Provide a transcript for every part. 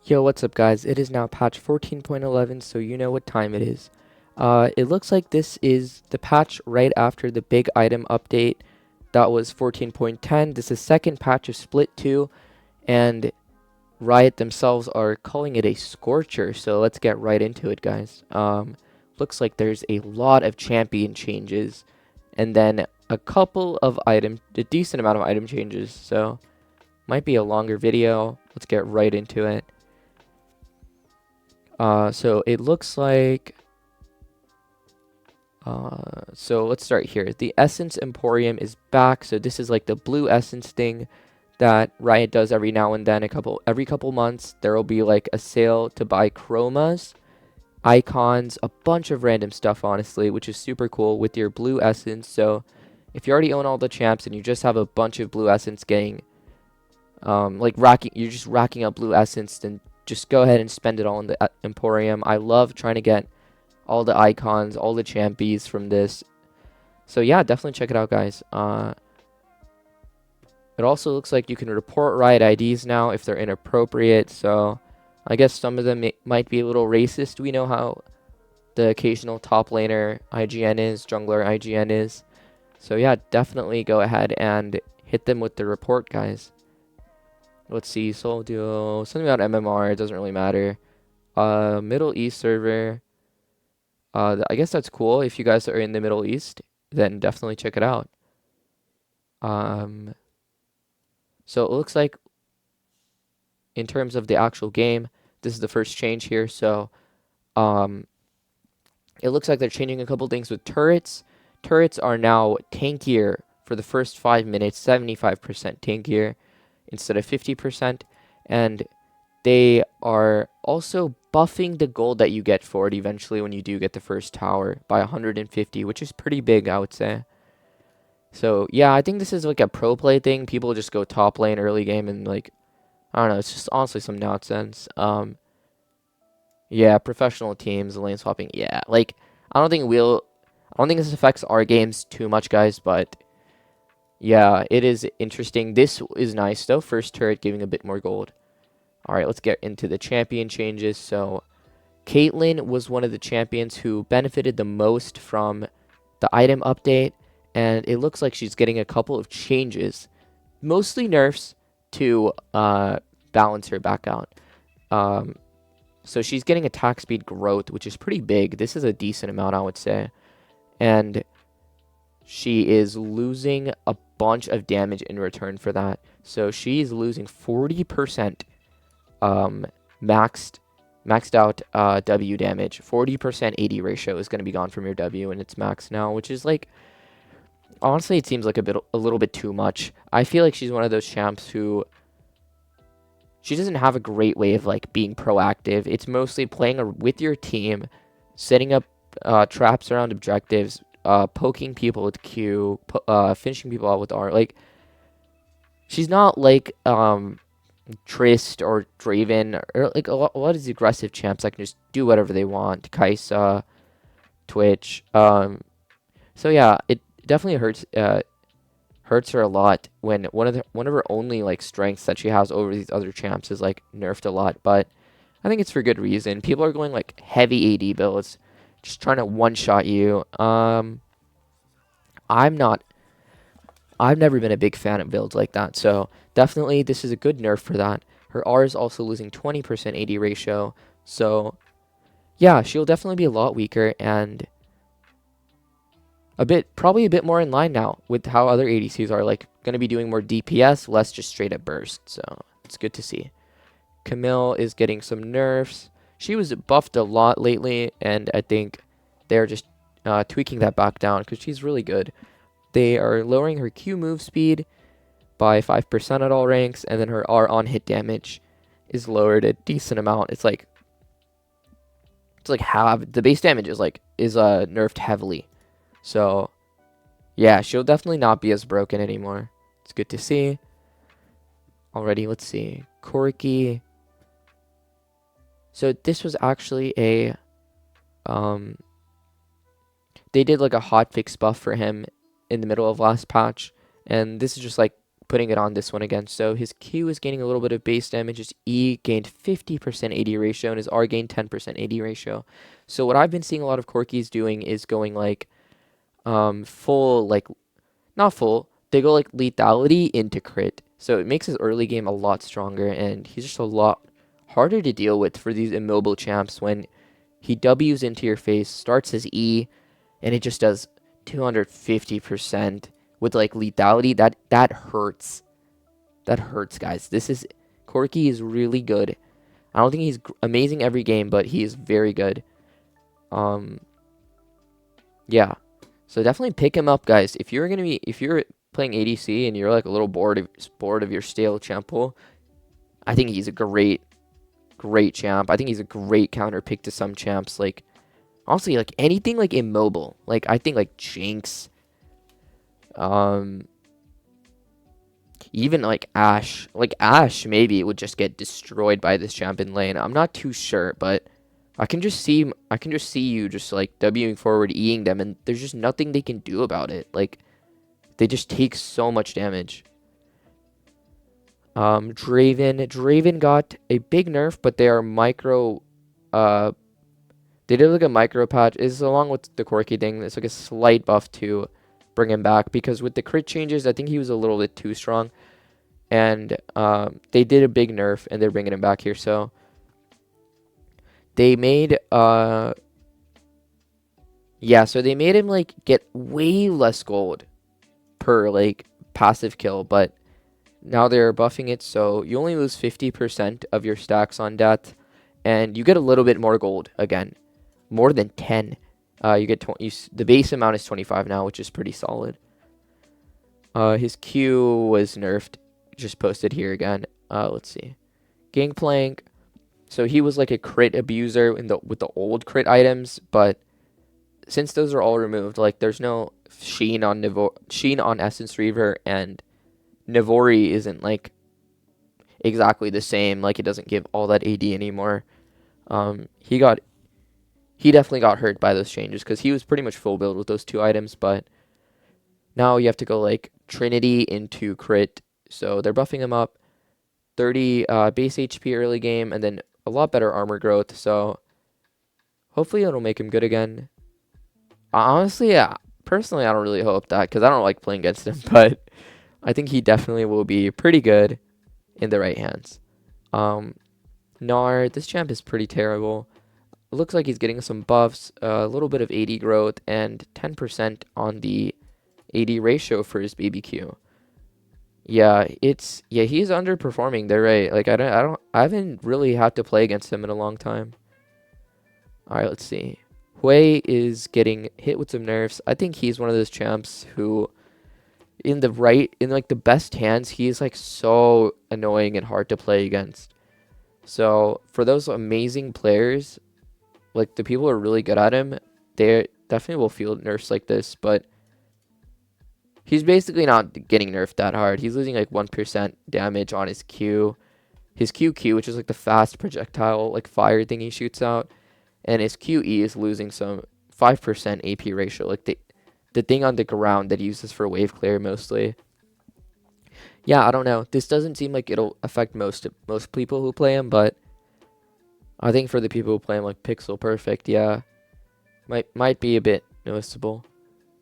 Yo, what's up guys? It is now patch 14.11, so you know what time it is. It looks like this is the patch right after the big item update that was 14.10. This is second patch of Split 2, and Riot themselves are calling it a Scorcher, so let's get right into it, guys. Looks like there's a lot of champion changes, and then a decent amount of item changes, so might be a longer video. Let's get right into it. So it looks like, so let's start here. The Essence Emporium is back. So this is like the blue essence thing that Riot does every now and then. Every couple months, there will be like a sale to buy chromas, icons, a bunch of random stuff, honestly, which is super cool with your blue essence. So if you already own all the champs and you just have a bunch of blue essence getting, you're just racking up blue essence, then just go ahead and spend it all in the Emporium. I love trying to get all the icons, all the champions from this. So yeah, definitely check it out, guys. It also looks like you can report Riot IDs now if they're inappropriate. So I guess some of them might be a little racist. We know how the occasional top laner IGN is, jungler IGN is. So yeah, definitely go ahead and hit them with the report, guys. Let's see, Soul Duo, something about MMR, it doesn't really matter. Middle East server. I guess that's cool. If you guys are in the Middle East, then definitely check it out. So it looks like in terms of the actual game, this is the first change here. So it looks like they're changing a couple things with turrets. Turrets are now tankier for the first 5 minutes, 75% tankier instead of 50%. And they are also buffing the gold that you get for it eventually when you do get the first tower by 150, which is pretty big, I would say. So, yeah, I think this is like a pro play thing. People just go top lane early game and like, I don't know, it's just honestly some nonsense. Yeah, professional teams, lane swapping. Yeah, like I don't think this affects our games too much, guys, but yeah, it is interesting. This is nice though. First turret giving a bit more gold. All right, let's get into the champion changes. So, Caitlyn was one of the champions who benefited the most from the item update, and it looks like she's getting a couple of changes, mostly nerfs to balance her back out. So she's getting attack speed growth, which is pretty big. This is a decent amount, I would say. And she is losing a bunch of damage in return for that. So she's losing 40% maxed out W damage. 40% AD ratio is going to be gone from your W, and it's maxed now, which is like, honestly, it seems like a little bit too much. I feel like she's one of those champs who she doesn't have a great way of like being proactive. It's mostly playing with your team, setting up traps around objectives, poking people with Q, finishing people out with R. Like, she's not like Trist or Draven or like a lot of these aggressive champs that can just do whatever they want. Kai'Sa, Twitch. So yeah, it definitely hurts her a lot when one of her only like strengths that she has over these other champs is like nerfed a lot. But I think it's for good reason. People are going like heavy AD builds, just trying to one shot you. I'm not. I've never been a big fan of builds like that. So definitely this is a good nerf for that. Her R is also losing 20% AD ratio. So yeah, she'll definitely be a lot weaker and probably a bit more in line now with how other ADCs are like going to be doing more DPS, less just straight up burst. So it's good to see. Camille is getting some nerfs. She was buffed a lot lately, and I think they're just tweaking that back down because she's really good. They are lowering her Q move speed by 5% at all ranks, and then her R on hit damage is lowered a decent amount. It's like half. The base damage is nerfed heavily. So yeah, she'll definitely not be as broken anymore. It's good to see. Already, let's see. Corki. So this was actually a they did like a hotfix buff for him in the middle of last patch, and this is just like putting it on this one again. So his Q is gaining a little bit of base damage. His E gained 50% AD ratio, and his R gained 10% AD ratio. So what I've been seeing a lot of Corkis doing is going like full, like, not full, they go like lethality into crit. So it makes his early game a lot stronger, and he's just a lot harder to deal with for these immobile champs when he W's into your face, starts his E, and it just does 250% with like lethality. That hurts. That hurts, guys. Corki is really good. I don't think he's amazing every game, but he is very good. Yeah. So definitely pick him up, guys. If you're playing ADC and you're like a little bored of your stale champ pool, I think he's a great champ. I think he's a great counter pick to some champs. Like, honestly, like anything like immobile. Like, I think like Jinx, even like Ashe. Like Ashe maybe would just get destroyed by this champ in lane. I'm not too sure, but I can just see you just like Wing forward, Eing them, and there's just nothing they can do about it. Like, they just take so much damage. Draven got a big nerf, but they are micro. They did like a micro patch. Is along with the Corki thing. It's like a slight buff to bring him back, because with the crit changes, I think he was a little bit too strong, and they did a big nerf, and they're bringing him back here. So they made so they made him like get way less gold per like passive kill, but now they're buffing it, so you only lose 50% of your stacks on death, and you get a little bit more gold again, more than 10. You get the base amount is 25 now, which is pretty solid. His Q was nerfed, just posted here again. Let's see, Gangplank. So he was like a crit abuser with the old crit items, but since those are all removed, like there's no Sheen on Essence Reaver, and Navori isn't like exactly the same. Like, it doesn't give all that AD anymore. He definitely got hurt by those changes, because he was pretty much full build with those two items, but now you have to go like Trinity into crit. So they're buffing him up 30 base HP early game, and then a lot better armor growth. So hopefully it'll make him good again. Honestly, yeah, personally, I don't really hope that, because I don't like playing against him, but I think he definitely will be pretty good in the right hands. Gnar, this champ is pretty terrible. It looks like he's getting some buffs, a little bit of AD growth, and 10% on the AD ratio for his BBQ. Yeah, he's underperforming. They're right. Like, I haven't really had to play against him in a long time. All right, let's see. Hui is getting hit with some nerfs. I think he's one of those champs who, in like the best hands, he's like so annoying and hard to play against. So for those amazing players, like the people who are really good at him, they definitely will feel nerfs like this, but he's basically not getting nerfed that hard. He's losing like 1% damage on his Q. His QQ, which is like the fast projectile, like fire thing he shoots out, and his QE is losing some 5% AP ratio, like the thing on the ground that he uses for wave clear mostly. Yeah, I don't know. This doesn't seem like it'll affect most people who play him, but I think for the people who play him like Pixel Perfect, yeah, might be a bit noticeable.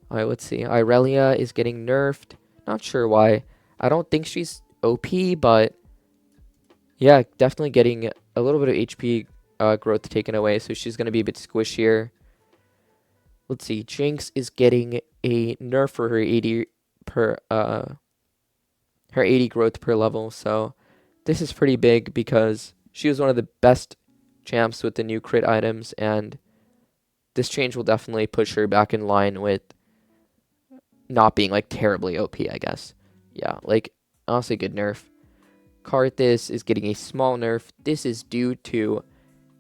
All right, let's see. Irelia is getting nerfed. Not sure why. I don't think she's OP, but yeah, definitely getting a little bit of HP growth taken away, so she's going to be a bit squishier. Let's see. Jinx is getting a nerf for her 80 per her 80 growth per level, so this is pretty big because she was one of the best champs with the new crit items, and this change will definitely push her back in line with not being like terribly OP, I guess. Yeah, like honestly good nerf. Karthus is getting a small nerf. This is due to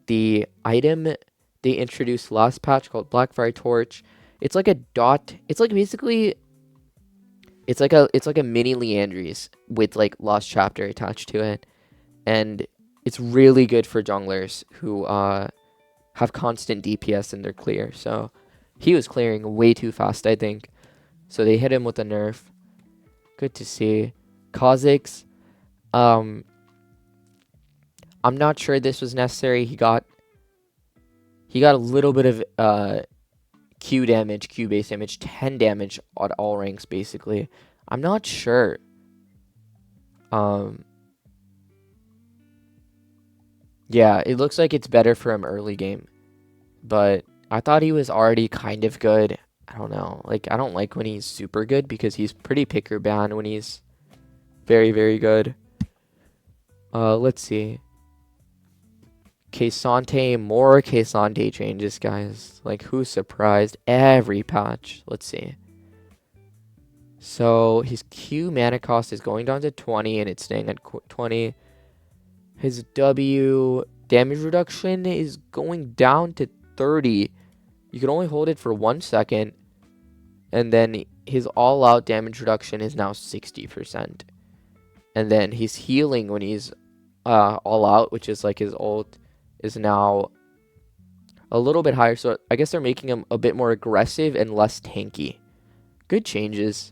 the item they introduced last patch called Blackfire Torch. It's like a dot. It's like basically it's like a mini Liandry's with like Lost Chapter attached to it, and it's really good for junglers who have constant DPS in their clear. So he was clearing way too fast, I think. So they hit him with a nerf. Good to see. Kha'Zix, um, I'm not sure this was necessary. He got a little bit of Q damage, Q base damage, 10 damage on all ranks basically. I'm not sure. Um, yeah, it looks like it's better for him early game, but I thought he was already kind of good. I don't know. Like, I don't like when he's super good because he's pretty picker ban when he's very, very good. Let's see. K'Sante, more K'Sante changes, guys. Like, who's surprised? Every patch. Let's see. So, his Q mana cost is going down to 20, and it's staying at 20. His W damage reduction is going down to 30. You can only hold it for 1 second. And then his all-out damage reduction is now 60%. And then his healing when he's all-out, which is like his ult, is now a little bit higher. So I guess they're making him a bit more aggressive and less tanky. Good changes.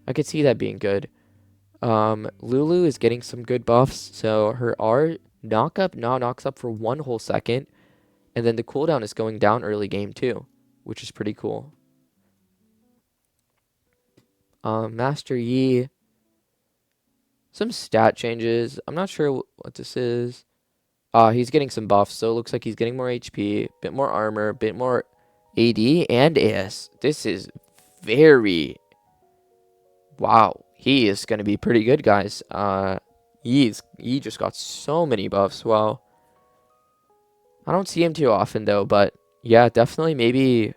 I could see that being good. Lulu is getting some good buffs. So her R knock-up now knocks up for 1 whole second. And then the cooldown is going down early game too, which is pretty cool. Master Yi. Some stat changes. I'm not sure what this is. He's getting some buffs, so it looks like he's getting more HP, bit more armor, bit more AD and AS. This is very... Wow. He is going to be pretty good, guys. He just got so many buffs. Wow. I don't see him too often, though, but yeah, definitely maybe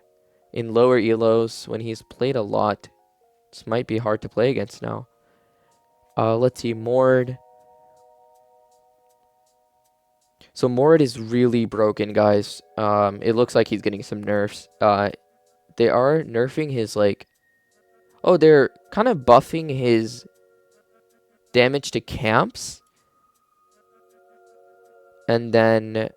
in lower elos when he's played a lot. This might be hard to play against now. Let's see, Mord. So Mord is really broken, guys. It looks like he's getting some nerfs. They are nerfing his, like... Oh, they're kind of buffing his damage to camps. And then...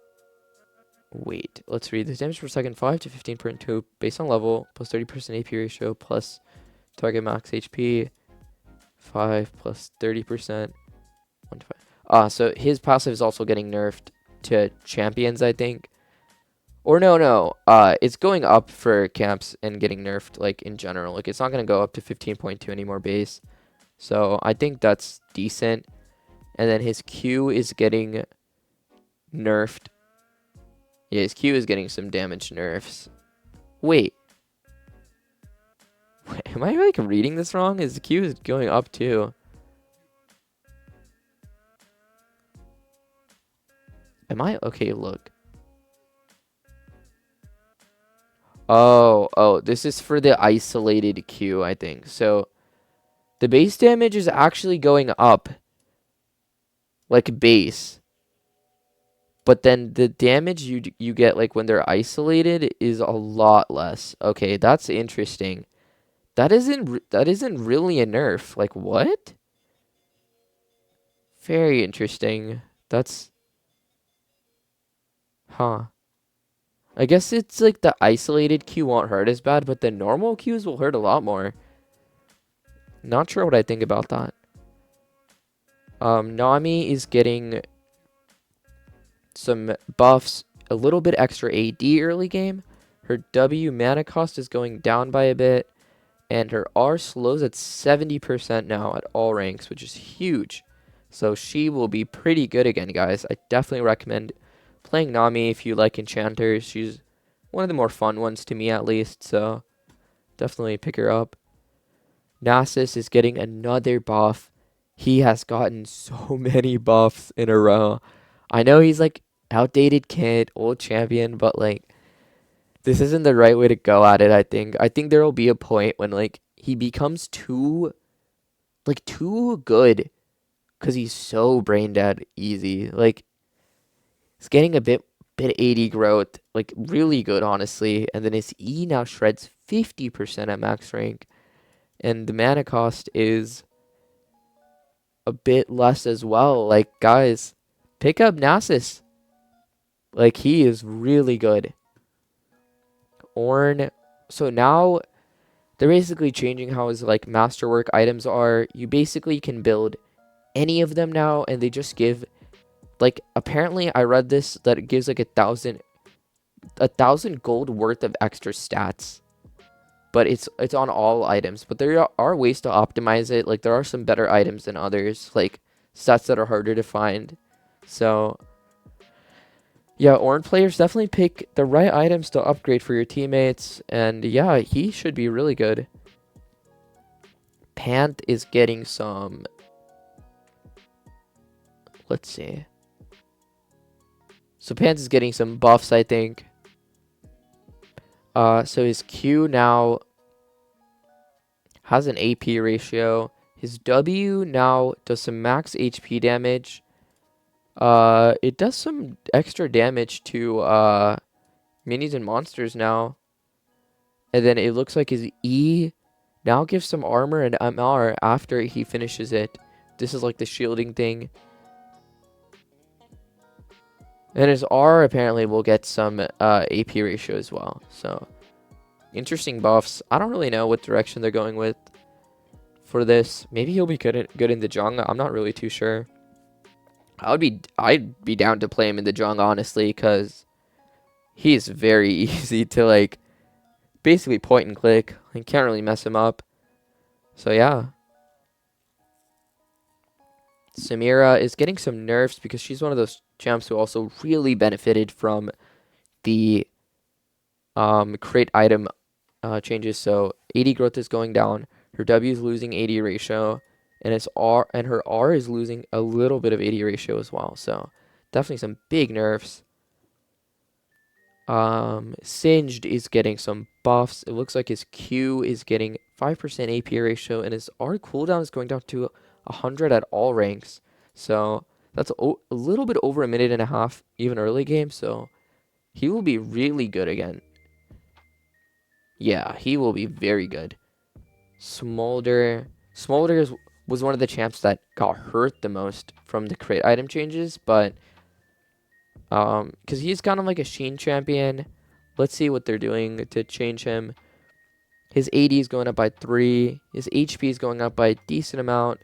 Wait, let's read this. Damage per second, 5 to 15.2, based on level, plus 30% AP ratio, plus target max HP, 5 plus 30%, 1 to 5. So his passive is also getting nerfed to champions, I think. Or no. It's going up for camps and getting nerfed, like, in general. Like, it's not going to go up to 15.2 anymore base. So I think that's decent. And then his Q is getting nerfed. Yeah, his Q is getting some damage nerfs. Wait. Am I, like, reading this wrong? His Q is going up, too. Am I? Okay, look. Oh, this is for the isolated Q, I think. So, the base damage is actually going up. Like, base. But then the damage you get, like, when they're isolated is a lot less. Okay, that's interesting. That isn't really a nerf. Like, what? Very interesting. That's... Huh. I guess it's like the isolated Q won't hurt as bad, but the normal Qs will hurt a lot more. Not sure what I think about that. Nami is getting some buffs, a little bit extra AD early game. Her W mana cost is going down by a bit, and her R slows at 70% now at all ranks, which is huge. So she will be pretty good again, guys. I definitely recommend playing Nami if you like enchanters. She's one of the more fun ones to me, at least, so definitely pick her up. Nasus is getting another buff. He has gotten so many buffs in a row. I know he's like outdated kid, old champion, but like this isn't the right way to go at it, I think. I think there will be a point when like he becomes too good because he's so brain dead easy. Like he's getting a bit AD growth, like really good, honestly. And then his E now shreds 50% at max rank. And the mana cost is a bit less as well. Like, guys, pick up Nasus. Like, he is really good. Ornn. So now they're basically changing how his like masterwork items are. You basically can build any of them now, and they just give like, apparently I read this that it gives like 1,000 gold worth of extra stats, but it's on all items. But there are ways to optimize it. Like there are some better items than others, like stats that are harder to find. So yeah, Orange players definitely pick the right items to upgrade for your teammates, and yeah, he should be really good. Pant is getting some, let's see. So Pant is getting some buffs, I think. So his Q now has an AP ratio. His W now does some max HP damage. It does some extra damage to minis and monsters now. And then it looks like his E now gives some armor and MR after he finishes it. This is like the shielding thing. And his R apparently will get some AP ratio as well. So interesting buffs. I don't really know what direction they're going with for this. Maybe he'll be good in the jungle. I'm not really too sure. I'd be down to play him in the jungle, honestly, because he's very easy to like basically point and click. You can't really mess him up. So yeah. Samira is getting some nerfs because she's one of those champs who also really benefited from the crit item changes. So 80 growth is going down. Her W is losing 80 ratio, and her R is losing a little bit of 80 ratio as well. So definitely some big nerfs. Singed is getting some buffs. It looks like his Q is getting 5% AP ratio, and his R cooldown is going down to 100 at all ranks. So that's a little bit over a minute and a half, even early game. So he will be really good again. Yeah, he will be very good. Smolder was one of the champs that got hurt the most from the crit item changes, but because he's kind of like a Sheen champion. Let's see what they're doing to change him. His AD is going up by 3. His HP is going up by a decent amount.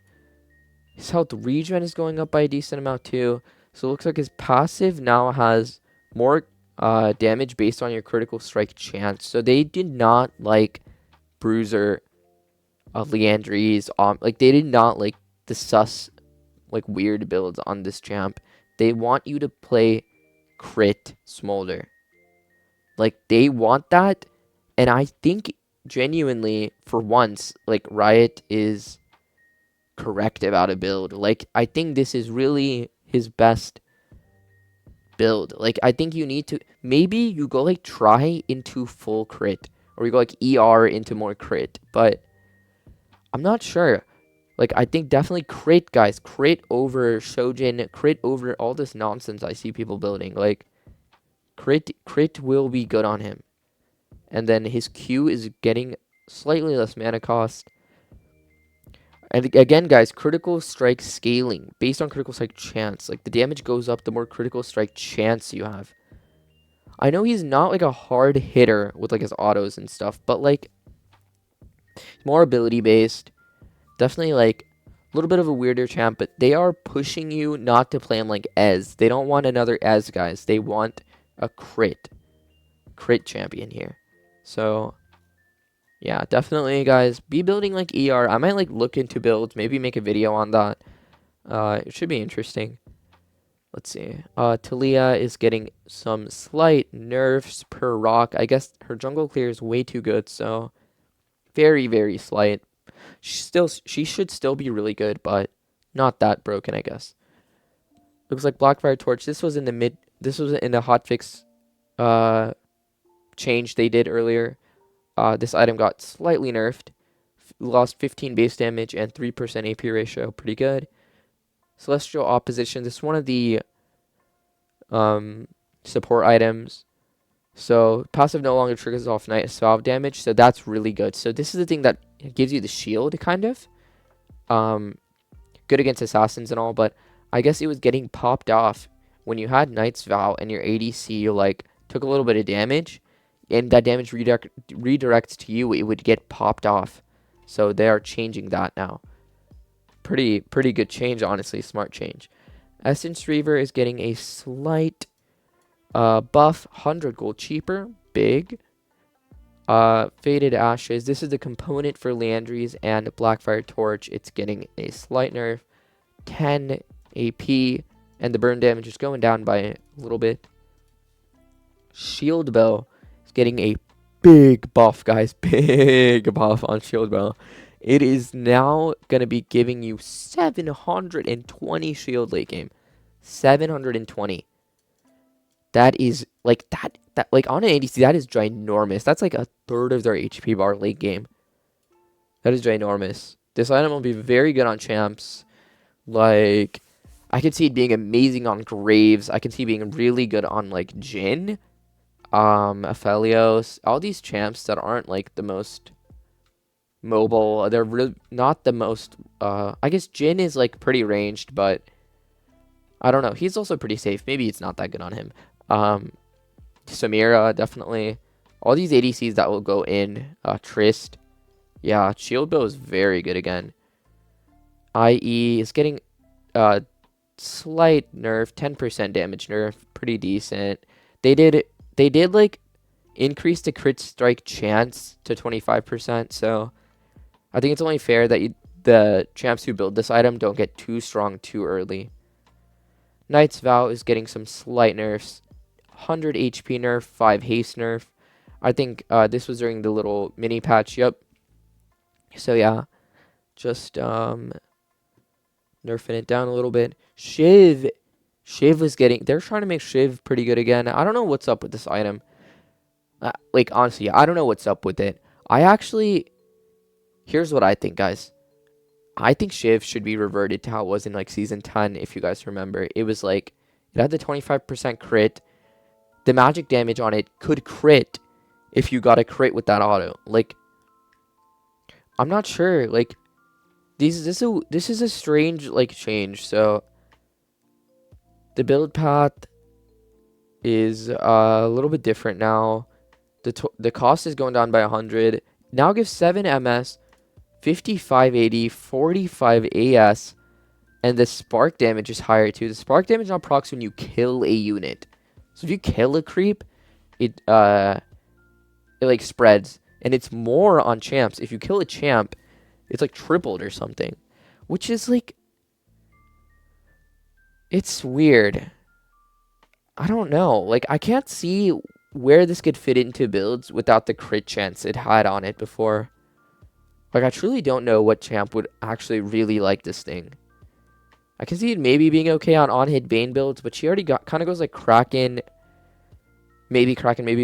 His health regen is going up by a decent amount too. So it looks like his passive now has more damage based on your critical strike chance. So they did not like Bruiser, Leandries, like they did not like the sus, like weird builds on this champ. They want you to play crit Smolder. Like they want that, and I think genuinely for once, like Riot is correct about a build. Like I think this is really his best build. Like I think you need to, maybe you go like try into full crit, or you go like ER into more crit, but I'm not sure. Like I think definitely crit, guys. Crit over Shojin, crit over all this nonsense I see people building. Like crit will be good on him. And then his Q is getting slightly less mana cost. And again, guys, critical strike scaling based on critical strike chance. Like the damage goes up the more critical strike chance you have. I know he's not like a hard hitter with like his autos and stuff, but like more ability based. Definitely like a little bit of a weirder champ, but they are pushing you not to play him like Ez. They don't want another Ez, guys. They want a crit champion here. So yeah, definitely, guys, be building like ER. I might like look into builds, maybe make a video on that. It should be interesting. Let's see. Talia is getting some slight nerfs per rock. I guess her jungle clear is way too good, so very, very slight. She should still be really good, but not that broken, I guess. Looks like Blackfire Torch. This was in the hotfix change they did earlier. This item got slightly nerfed. Lost 15 base damage and 3% AP ratio. Pretty good. Celestial Opposition. This is one of the support items. So passive no longer triggers off night salve damage. So that's really good. So this is the thing that gives you the shield, kind of. Good against assassins and all, but I guess it was getting popped off when you had Knight's Vow and your ADC like took a little bit of damage. and that damage redirects to you, it would get popped off. So they are changing that now. Pretty good change, honestly. Smart change. Essence Reaver is getting a slight buff, 100 gold cheaper, big. Faded Ashes. This is the component for Liandry's and Blackfire Torch. It's getting a slight nerf, 10 AP, and the burn damage is going down by a little bit. Shield Bow is getting a big buff, guys. Big buff on Shield Bow. It is now going to be giving you 720 shield late game. 720. That is like that like on an ADC, that is ginormous. That's like a third of their HP bar late game. That is ginormous. This item will be very good on champs. Like, I could see it being amazing on Graves. I can see it being really good on like Jhin, Aphelios, all these champs that aren't like the most mobile. They're really not the most. I guess Jhin is like pretty ranged, but I don't know. He's also pretty safe. Maybe it's not that good on him. Samira, definitely. All these ADCs that will go in. Trist. Yeah, Shield Bow is very good again. IE is getting slight nerf, 10% damage nerf. Pretty decent. They did like increase the crit strike chance to 25%, so I think it's only fair that the champs who build this item don't get too strong too early. Knight's Vow is getting some slight nerfs. 100 HP nerf, 5 haste nerf. I think this was during the little mini patch. Yep. So yeah, just nerfing it down a little bit. Shiv was getting. They're trying to make Shiv pretty good again. I don't know what's up with this item. Like honestly, I don't know what's up with it. Here's what I think, guys. I think Shiv should be reverted to how it was in like season 10. If you guys remember, it was like it had the 25% crit. The magic damage on it could crit if you got a crit with that auto. Like, I'm not sure. Like, this is a strange like change. So the build path is a little bit different now. The cost is going down by 100. Now gives 7 MS, 55 AD, 45 AS, and the spark damage is higher too. The spark damage now procs when you kill a unit. So if you kill a creep, it like spreads, and it's more on champs. If you kill a champ, it's like tripled or something, which is like, it's weird. I don't know. Like, I can't see where this could fit into builds without the crit chance it had on it before. Like, I truly don't know what champ would actually really like this thing. I can see it maybe being okay on hit Bane builds, but she already kind of goes like Kraken, maybe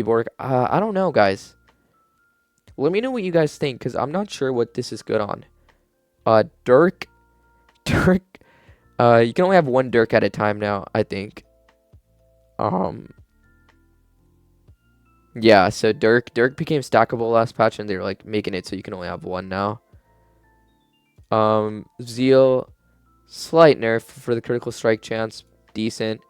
Borg. I don't know, guys. Let me know what you guys think, because I'm not sure what this is good on. Dirk. You can only have one Dirk at a time now, I think. Yeah, so Dirk became stackable last patch, and they're like making it so you can only have one now. Zeal, slight nerf for the critical strike chance, decent.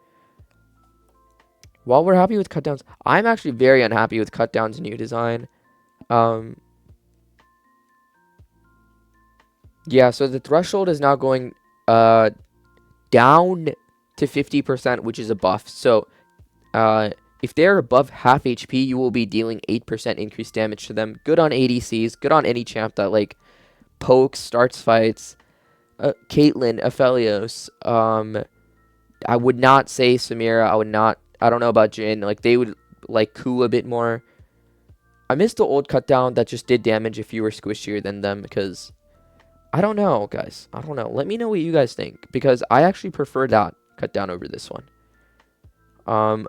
While we're happy with cutdowns, I'm actually very unhappy with cutdowns new design. Yeah, so the threshold is now going down to 50%, which is a buff. So if they're above half HP, you will be dealing 8% increased damage to them. Good on ADCs, good on any champ that like pokes, starts fights. Caitlyn, Aphelios. I would not say Samira. I don't know about Jhin. Like, they would like Ku a bit more. I miss the old cutdown that just did damage if you were squishier than them, because I don't know, guys. I don't know. Let me know what you guys think, because I actually prefer that cutdown over this one.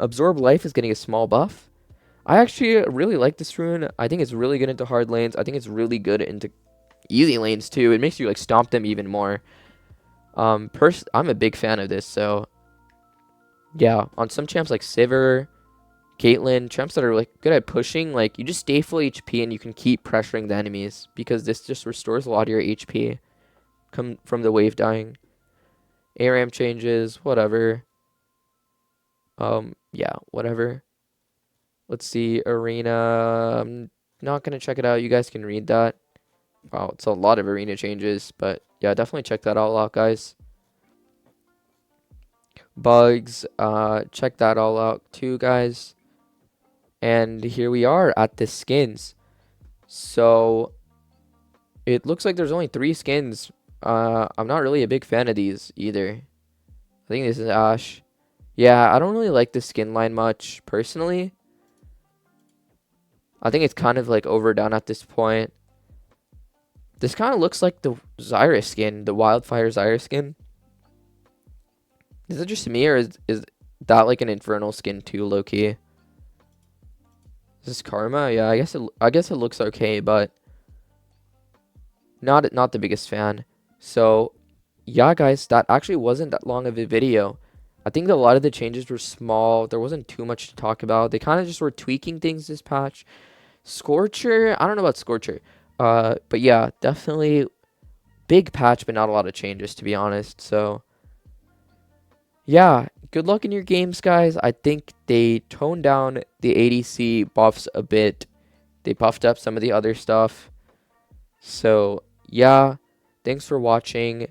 Absorb Life is getting a small buff. I actually really like this rune. I think it's really good into hard lanes. I think it's really good into easy lanes too. It makes you like stomp them even more. I'm a big fan of this, so yeah, on some champs like Sivir, Caitlyn, champs that are like good at pushing, like you just stay full HP and you can keep pressuring the enemies, because this just restores a lot of your HP come from the wave dying. ARAM changes, whatever. Yeah, whatever. Let's see, arena. I'm not gonna check it out. You guys can read that. Wow, it's a lot of arena changes, but yeah, definitely check that all out, guys. Bugs, check that all out too, guys. And here we are at the skins. So it looks like there's only 3 skins. I'm not really a big fan of these either. I think this is Ash. Yeah, I don't really like the skin line much personally. I think it's kind of like overdone at this point. This kind of looks like the Zyra skin, the Wildfire Zyra skin. Is it just me, or is that like an Infernal skin too, low key? Is this Karma? Yeah, I guess it looks okay, but not the biggest fan. So yeah, guys, that actually wasn't that long of a video. I think a lot of the changes were small. There wasn't too much to talk about. They kind of just were tweaking things this patch. Scorcher, I don't know about Scorcher. But yeah, definitely big patch, but not a lot of changes, to be honest. So yeah, good luck in your games, guys. I think they toned down the ADC buffs a bit. They buffed up some of the other stuff. So yeah, thanks for watching,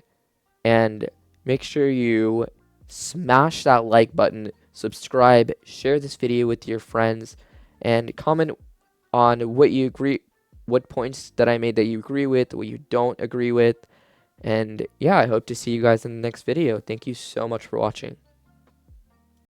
and make sure you smash that like button, subscribe, share this video with your friends, and comment on what points that I made that you agree with, what you don't agree with. And yeah, I hope to see you guys in the next video. Thank you so much for watching.